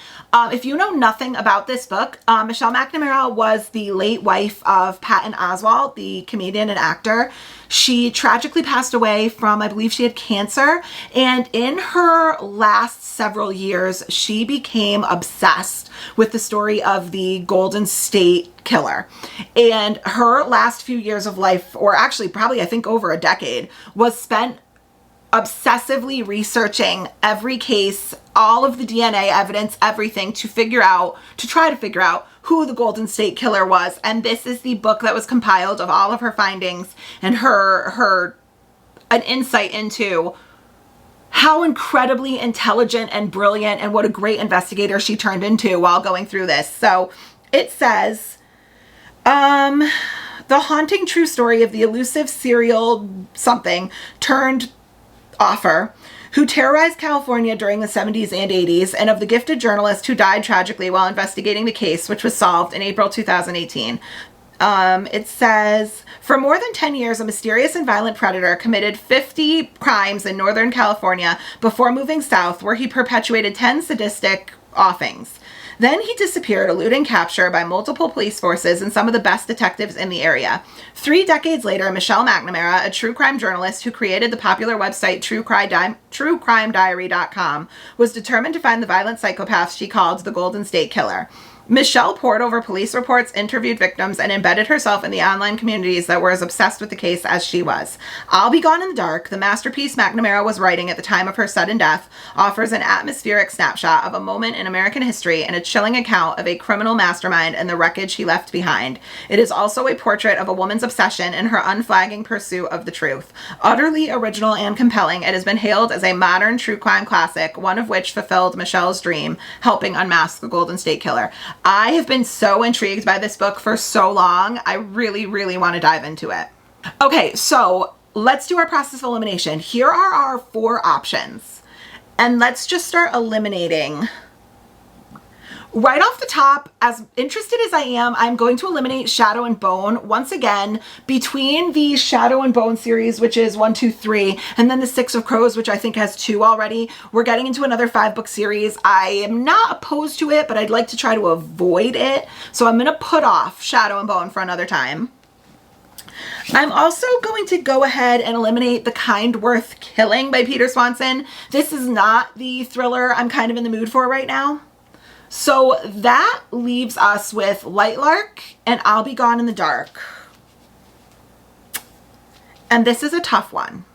Speaker 1: If you know nothing about this book, Michelle McNamara was the late wife of Patton Oswalt, the comedian and actor. She tragically passed away from, I believe she had cancer, and in her last several years, she became obsessed with the story of the Golden State Killer. And her last few years of life, or actually probably I think over a decade, was spent obsessively researching every case, all of the DNA evidence, everything to try to figure out who the Golden State Killer was. And this is the book that was compiled of all of her findings and an insight into how incredibly intelligent and brilliant and what a great investigator she turned into while going through this. So it says, the haunting true story of the elusive serial something turned author who terrorized California during the 70s and 80s, and of the gifted journalist who died tragically while investigating the case, which was solved in April 2018. It says, for more than 10 years, a mysterious and violent predator committed 50 crimes in Northern California before moving south, where he perpetuated 10 sadistic offings. Then he disappeared, eluding capture by multiple police forces and some of the best detectives in the area. 3 decades later, Michelle McNamara, a true crime journalist who created the popular website truecrimediary.com, was determined to find the violent psychopath she called the Golden State Killer. Michelle pored over police reports, interviewed victims, and embedded herself in the online communities that were as obsessed with the case as she was. I'll Be Gone in the Dark, the masterpiece McNamara was writing at the time of her sudden death, offers an atmospheric snapshot of a moment in American history and a chilling account of a criminal mastermind and the wreckage he left behind. It is also a portrait of a woman's obsession and her unflagging pursuit of the truth. Utterly original and compelling, it has been hailed as a modern true crime classic, one of which fulfilled Michelle's dream, helping unmask the Golden State Killer. I have been so intrigued by this book for so long. I really, really want to dive into it. Okay, so let's do our process of elimination. Here are our 4 options. And let's just start eliminating. Right off the top, as interested as I am, I'm going to eliminate Shadow and Bone. Once again, between the Shadow and Bone series, which is 1, 2, 3, and then the Six of Crows, which I think has 2 already, we're getting into another 5-book series. I am not opposed to it, but I'd like to try to avoid it. So I'm going to put off Shadow and Bone for another time. I'm also going to go ahead and eliminate The Kind Worth Killing by Peter Swanson. This is not the thriller I'm kind of in the mood for right now. So that leaves us with Lightlark and I'll Be Gone in the Dark. And this is a tough one.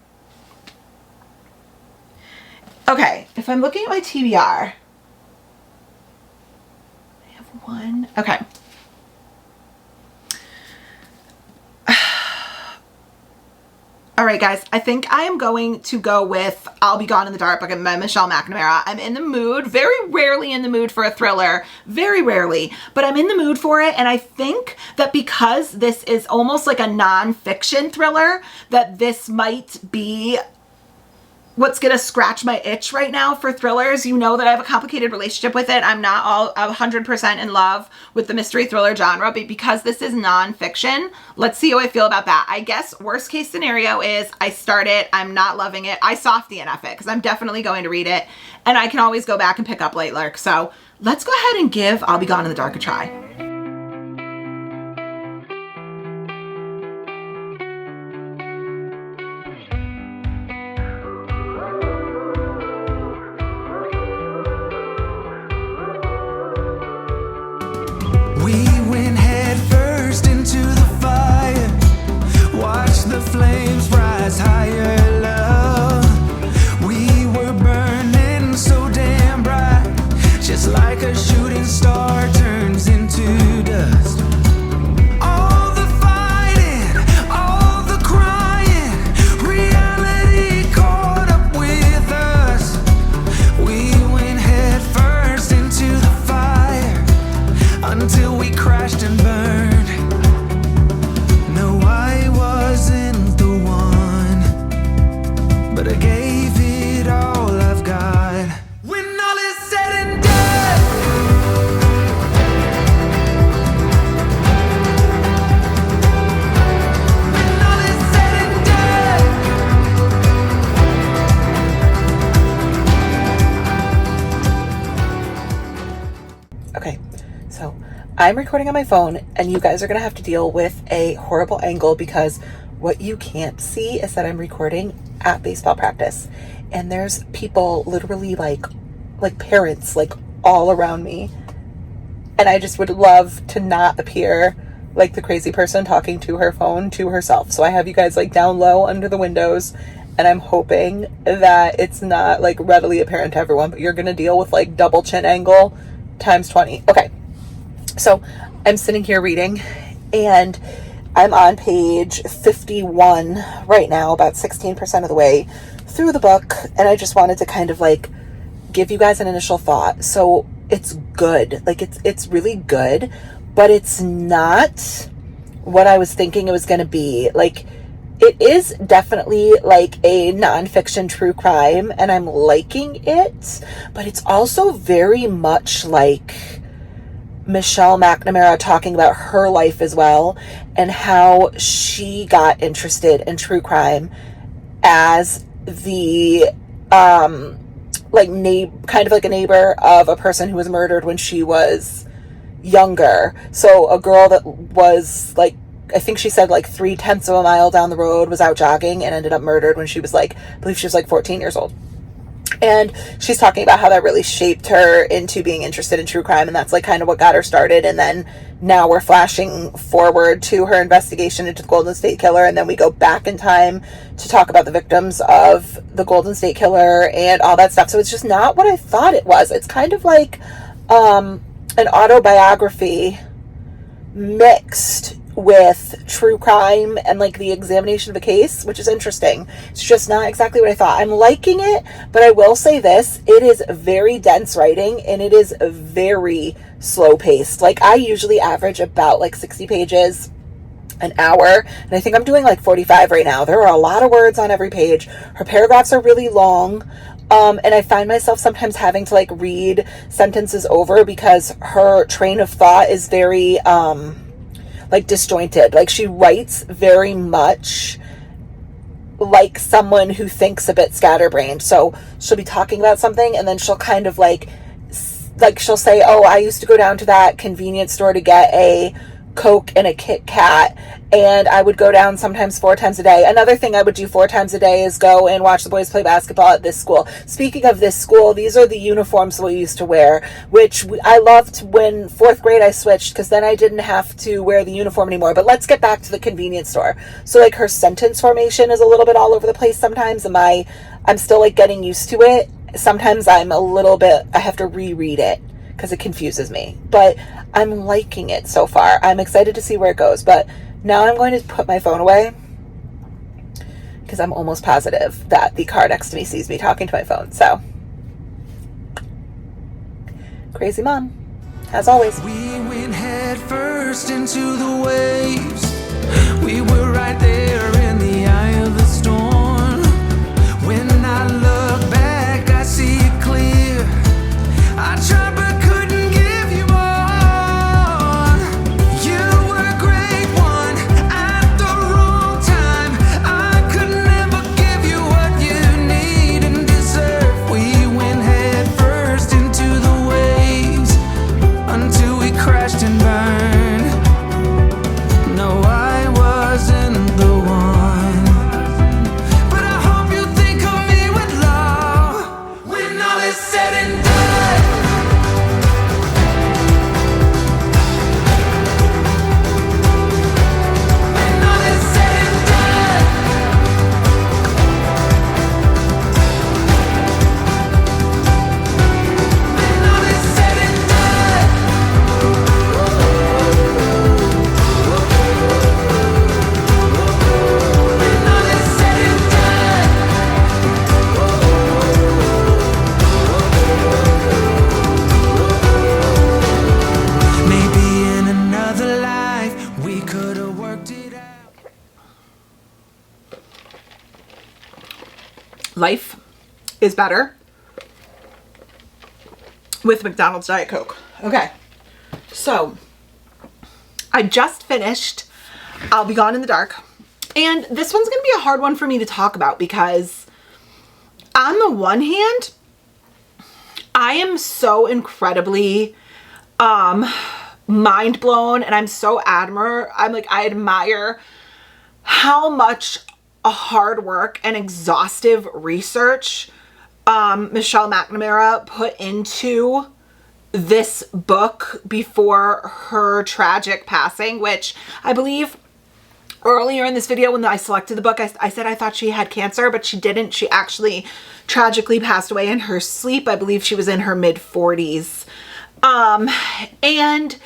Speaker 1: Okay, if I'm looking at my TBR, I have 1. Okay. All right, guys, I think I am going to go with I'll Be Gone in the Dark by Michelle McNamara. I'm in the mood, very rarely in the mood for a thriller, very rarely, but I'm in the mood for it. And I think that because this is almost like a nonfiction thriller, that this might be what's gonna scratch my itch right now for thrillers. You know that I have a complicated relationship with it. I'm not all 100% in love with the mystery thriller genre, but because this is nonfiction, let's see how I feel about that. I guess worst case scenario is I start it, I'm not loving it, I softy enough it, because I'm definitely going to read it, and I can always go back and pick up Lightlark. So let's go ahead and give I'll Be Gone in the Dark a try.
Speaker 3: Flames rise higher, love. We were burning so damn bright, just like a shooting star turns into dust. All the fighting, all the crying, reality caught up with us. We went head first into the fire until we crashed and burned. No, I wasn't the one, but I gave it all I've got. When all is said and done, when all is said and done.
Speaker 1: Okay, so I'm recording on my phone and you guys are gonna have to deal with a horrible angle because what you can't see is that I'm recording at baseball practice and there's people literally like parents like all around me, and I just would love to not appear like the crazy person talking to her phone to herself. So I have you guys like down low under the windows and I'm hoping that it's not like readily apparent to everyone, but you're gonna deal with like double chin angle times 20. Okay, so I'm sitting here reading and I'm on page 51 right now, about 16% of the way through the book, and I just wanted to kind of like give you guys an initial thought. So it's good, like it's really good, but it's not what I was thinking it was going to be. Like it is definitely like a nonfiction true crime and I'm liking it, but it's also very much like Michelle McNamara talking about her life as well and how she got interested in true crime as the kind of like a neighbor of a person who was murdered when she was younger. So a girl that was like, I think she said like 0.3 of a mile down the road was out jogging and ended up murdered when she was like, I believe she was like 14 years old. And she's talking about how that really shaped her into being interested in true crime, and that's like kind of what got her started. And then now we're flashing forward to her investigation into the Golden State Killer, and then we go back in time to talk about the victims of the Golden State Killer and all that stuff. So it's just not what I thought it was. It's kind of like an autobiography mixed with true crime and like the examination of a case, which is interesting. It's just not exactly what I thought. I'm liking it, but I will say this, it is very dense writing and it is very slow paced. Like I usually average about like 60 pages an hour, and I think I'm doing like 45 right now. There are a lot of words on every page. Her paragraphs are really long. And I find myself sometimes having to like read sentences over because her train of thought is very, like disjointed. Like she writes very much like someone who thinks a bit scatterbrained. So she'll be talking about something and then she'll kind of like she'll say, oh, I used to go down to that convenience store to get a Coke and a Kit Kat, and I would go down sometimes 4 times a day. Another thing I would do 4 times a day is go and watch the boys play basketball at this school. Speaking of this school, these are the uniforms we used to wear, which I loved when 4th grade I switched because then I didn't have to wear the uniform anymore. But let's get back to the convenience store. So like her sentence formation is a little bit all over the place sometimes, and I'm still like getting used to it. Sometimes I have to reread it because it confuses me, but I'm liking it so far. I'm excited to see where it goes, but now I'm going to put my phone away because I'm almost positive that the car next to me sees me talking to my phone. So, crazy mom, as always.
Speaker 3: We went head first into the waves. We were right there in the eye of the storm. When I look back, I see it clear. I tried but couldn't give you more. You were a great one at the wrong time. I could never give you what you need and deserve. We went head first into the waves until we crashed and burned. No, I wasn't the one, but I hope you think of me with love when all is said and done.
Speaker 1: Life is better with McDonald's Diet Coke. Okay, so I just finished I'll Be Gone in the Dark, and this one's gonna be a hard one for me to talk about because on the one hand, I am so incredibly mind blown, and I admire how much a hard work and exhaustive research Michelle McNamara put into this book before her tragic passing, which I believe earlier in this video when I selected the book, I said I thought she had cancer, but she didn't. She actually tragically passed away in her sleep. I believe she was in her mid-40s. And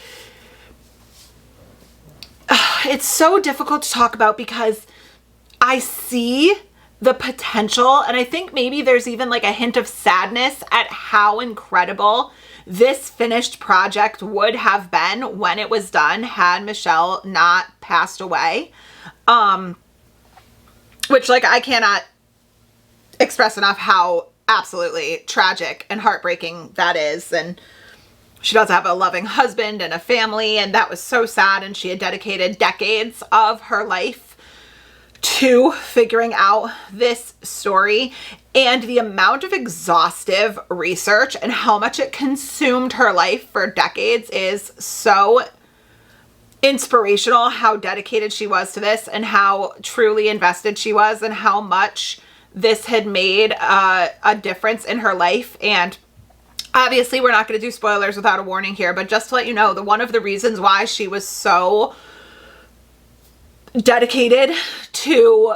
Speaker 1: it's so difficult to talk about because I see the potential, and I think maybe there's even like a hint of sadness at how incredible this finished project would have been when it was done had Michelle not passed away. Which like I cannot express enough how absolutely tragic and heartbreaking that is. And she does have a loving husband and a family, and that was so sad, and she had dedicated decades of her life to figuring out this story, and the amount of exhaustive research and how much it consumed her life for decades is so inspirational. How dedicated she was to this and how truly invested she was and how much this had made a difference in her life. And obviously we're not going to do spoilers without a warning here, but just to let you know, one of the reasons why she was so dedicated to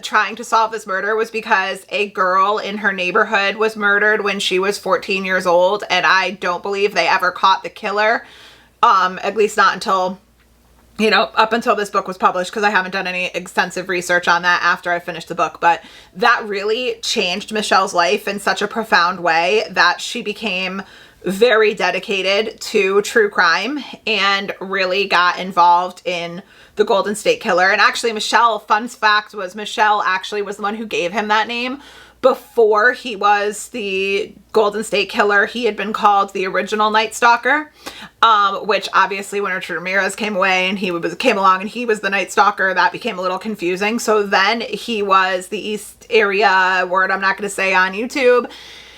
Speaker 1: trying to solve this murder was because a girl in her neighborhood was murdered when she was 14 years old, and I don't believe they ever caught the killer, at least not until, you know, up until this book was published, because I haven't done any extensive research on that after I finished the book. But that really changed Michelle's life in such a profound way that she became very dedicated to true crime and really got involved in the Golden State Killer. And actually Michelle, fun fact was, Michelle actually was the one who gave him that name. Before he was the Golden State Killer, he had been called the original Night Stalker, which obviously when Richard Ramirez came away and came along and he was the Night Stalker, that became a little confusing. So then he was the East Area, word I'm not going to say on YouTube.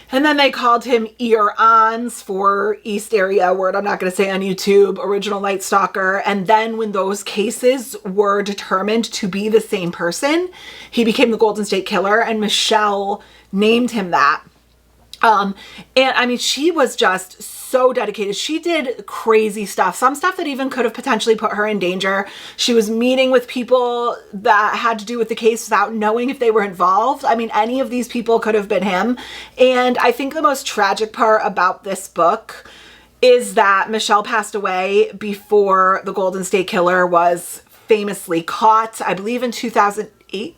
Speaker 1: And then they called him Ear-Ons for East Area, word I'm not going to say on YouTube, original Night Stalker. And then when those cases were determined to be the same person, he became the Golden State Killer, and Michelle named him that. And I mean, she was just so dedicated. She did crazy stuff, some stuff that even could have potentially put her in danger. She was meeting with people that had to do with the case without knowing if they were involved. I mean, any of these people could have been him. And I think the most tragic part about this book is that Michelle passed away before the Golden State Killer was famously caught, I believe in 2008.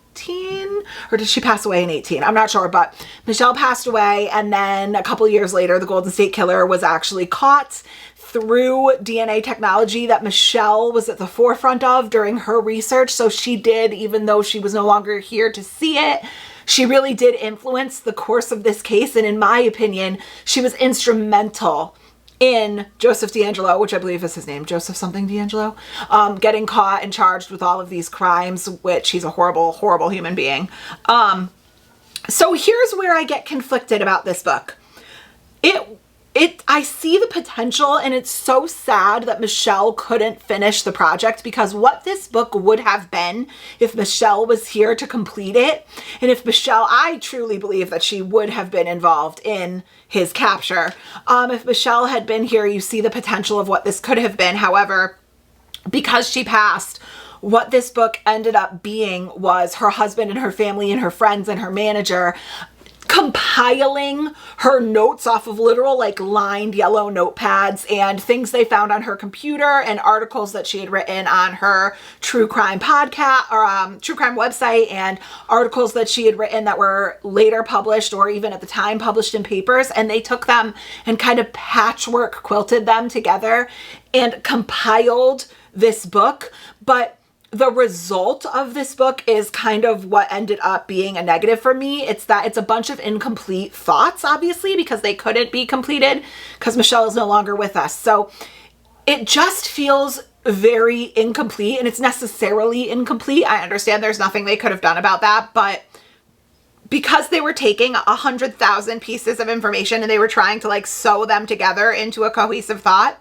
Speaker 1: Or did she pass away in 18? I'm not sure, but Michelle passed away, and then a couple years later the Golden State Killer was actually caught through DNA technology that Michelle was at the forefront of during her research. So she did, even though she was no longer here to see it, she really did influence the course of this case. And in my opinion, she was instrumental in Joseph D'Angelo, which I believe is his name, Joseph something D'Angelo, getting caught and charged with all of these crimes, which he's a horrible, horrible human being. So here's where I get conflicted about this book. I see the potential, and it's so sad that Michelle couldn't finish the project, because what this book would have been if Michelle was here to complete it, and if Michelle, I truly believe that she would have been involved in his capture. If Michelle had been here, you see the potential of what this could have been. However, because she passed, what this book ended up being was her husband and her family and her friends and her manager compiling her notes off of literal like lined yellow notepads and things they found on her computer and articles that she had written on her true crime podcast or true crime website, and articles that she had written that were later published or even at the time published in papers. And they took them and kind of patchwork quilted them together and compiled this book. But the result of this book is kind of what ended up being a negative for me. It's that it's a bunch of incomplete thoughts, obviously, because they couldn't be completed because Michelle is no longer with us. So it just feels very incomplete, and it's necessarily incomplete. I understand there's nothing they could have done about that, but because they were taking 100,000 pieces of information and they were trying to like sew them together into a cohesive thought,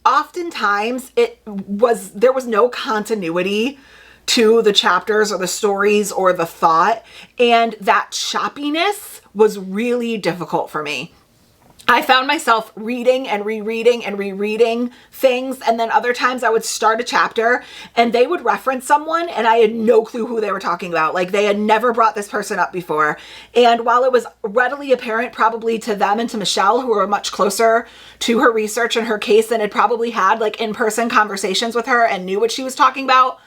Speaker 1: oftentimes there was no continuity to the chapters or the stories or the thought, and that choppiness was really difficult for me. I found myself reading and rereading and rereading things, and then other times I would start a chapter and they would reference someone and I had no clue who they were talking about. Like they had never brought this person up before. And while it was readily apparent probably to them and to Michelle, who were much closer to her research and her case and had probably had like in-person conversations with her and knew what she was talking about,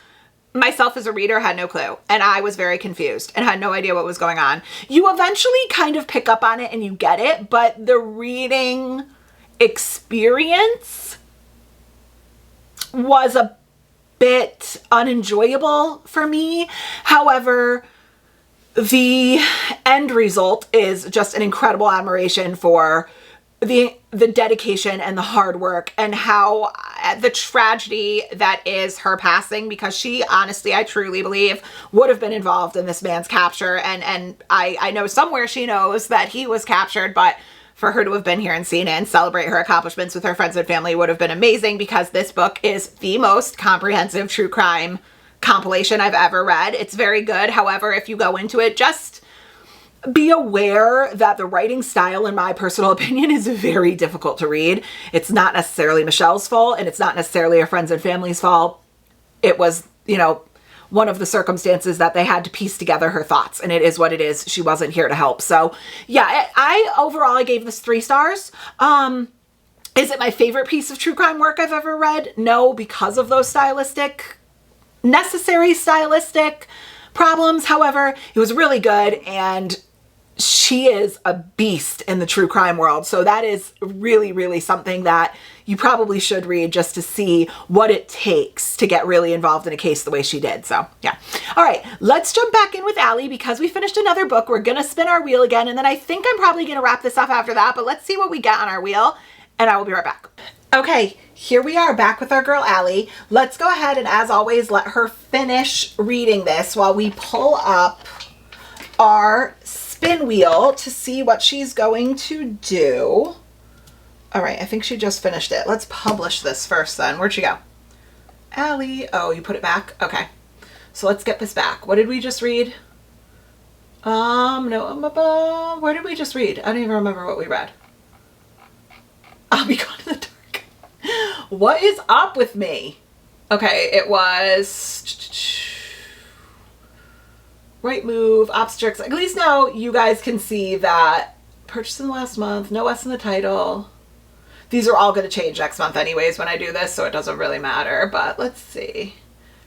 Speaker 1: myself as a reader had no clue, and I was very confused and had no idea what was going on. You eventually kind of pick up on it and you get it, but the reading experience was a bit unenjoyable for me. However, the end result is just an incredible admiration for the dedication and the hard work and how the tragedy that is her passing, because she honestly, I truly believe, would have been involved in this man's capture. And I know somewhere she knows that he was captured, but for her to have been here and seen it and celebrate her accomplishments with her friends and family would have been amazing, because this book is the most comprehensive true crime compilation I've ever read. It's very good. However, if you go into it just Be aware that the writing style, in my personal opinion, is very difficult to read. It's not necessarily Michelle's fault, and it's not necessarily her friends and family's fault. It was, you know, one of the circumstances that they had to piece together her thoughts, and it is what it is. She wasn't here to help. So yeah, overall I gave this 3 stars. Is it my favorite piece of true crime work I've ever read? No, because of those necessary stylistic problems. However, it was really good, and she is a beast in the true crime world. So that is really, really something that you probably should read just to see what it takes to get really involved in a case the way she did. So yeah. All right, let's jump back in with Allie because we finished another book. We're going to spin our wheel again, and then I think I'm probably going to wrap this up after that, but let's see what we get on our wheel, and I will be right back. Okay, here we are back with our girl Allie. Let's go ahead and, as always, let her finish reading this while we pull up our spin wheel to see what she's going to do. All right, I think she just finished it. Let's publish this first then. Where'd she go? Allie. Oh, you put it back? Okay. So let's get this back. What did we just read? No, where did we just read? I don't even remember what we read. I'll be gone in the dark. What is up with me? Okay, it was right move, obstetrics. At least now you guys can see that purchased in the last month, no S in the title. These are all going to change next month anyways when I do this, so it doesn't really matter. But let's see.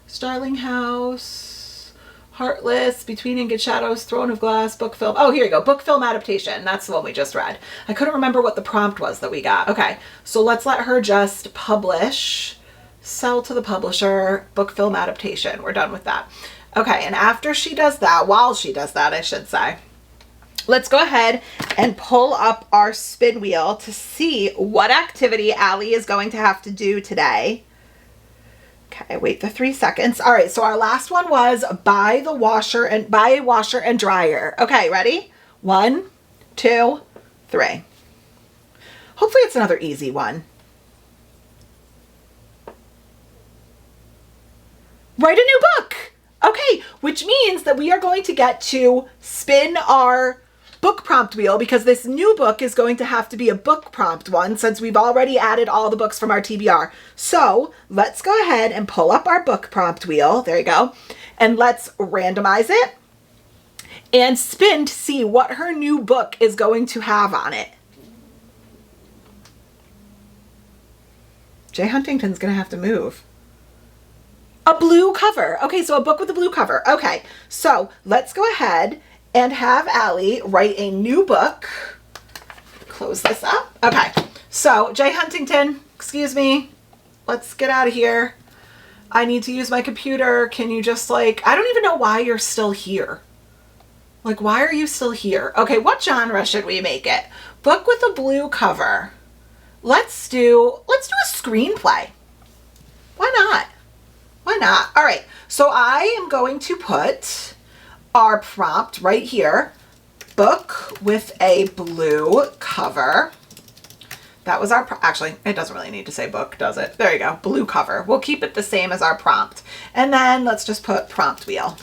Speaker 1: Starling House, Heartless, Between Ink and Shadows, Throne of Glass, book film. Oh, here you go. Book film adaptation. That's the one we just read. I couldn't remember what the prompt was that we got. Okay, so let's let her just publish, sell to the publisher, book film adaptation. We're done with that. Okay, and after she does that, while she does that, I should say, let's go ahead and pull up our spin wheel to see what activity Allie is going to have to do today. Okay, wait the 3 seconds. All right, so our last one was buy a washer and dryer. Okay, ready? 1, 2, 3. Hopefully it's another easy one. Write a new book. Okay, which means that we are going to get to spin our book prompt wheel because this new book is going to have to be a book prompt one since we've already added all the books from our TBR. So let's go ahead and pull up our book prompt wheel. There you go. And let's randomize it and spin to see what her new book is going to have on it. Jay Huntington's going to have to move. A blue cover. Okay, so a book with a blue cover. Okay, so let's go ahead and have Allie write a new book. Close this up. Okay, so Jay Huntington, excuse me. Let's get out of here. I need to use my computer. Can you just I don't even know why you're still here. Like, why are you still here? Okay, what genre should we make it? Book with a blue cover. Let's do a screenplay. Why not? Why not? All right, so I am going to put our prompt right here. Book with a blue cover. That was our, actually, it doesn't really need to say book, does it? There you go, blue cover. We'll keep it the same as our prompt. And then let's just put prompt wheel.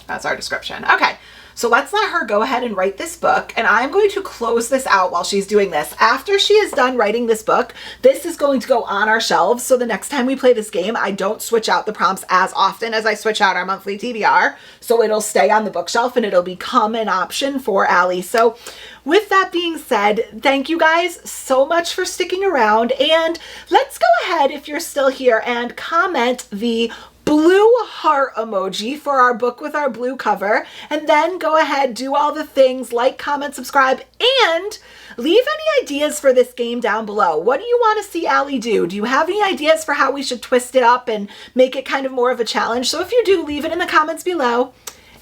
Speaker 1: That's our description. Okay, so let's let her go ahead and write this book. And I'm going to close this out while she's doing this. After she is done writing this book, this is going to go on our shelves. So the next time we play this game, I don't switch out the prompts as often as I switch out our monthly TBR. So it'll stay on the bookshelf and it'll become an option for Allie. So with that being said, thank you guys so much for sticking around. And let's go ahead, if you're still here, and comment the blue heart emoji for our book with our blue cover, and then go ahead, do all the things, like, comment, subscribe, and leave any ideas for this game down below. What do you want to see Allie do? Do you have any ideas for how we should twist it up and make it kind of more of a challenge? So if you do, leave it in the comments below,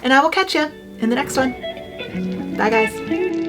Speaker 1: and I will catch you in the next one. Bye guys.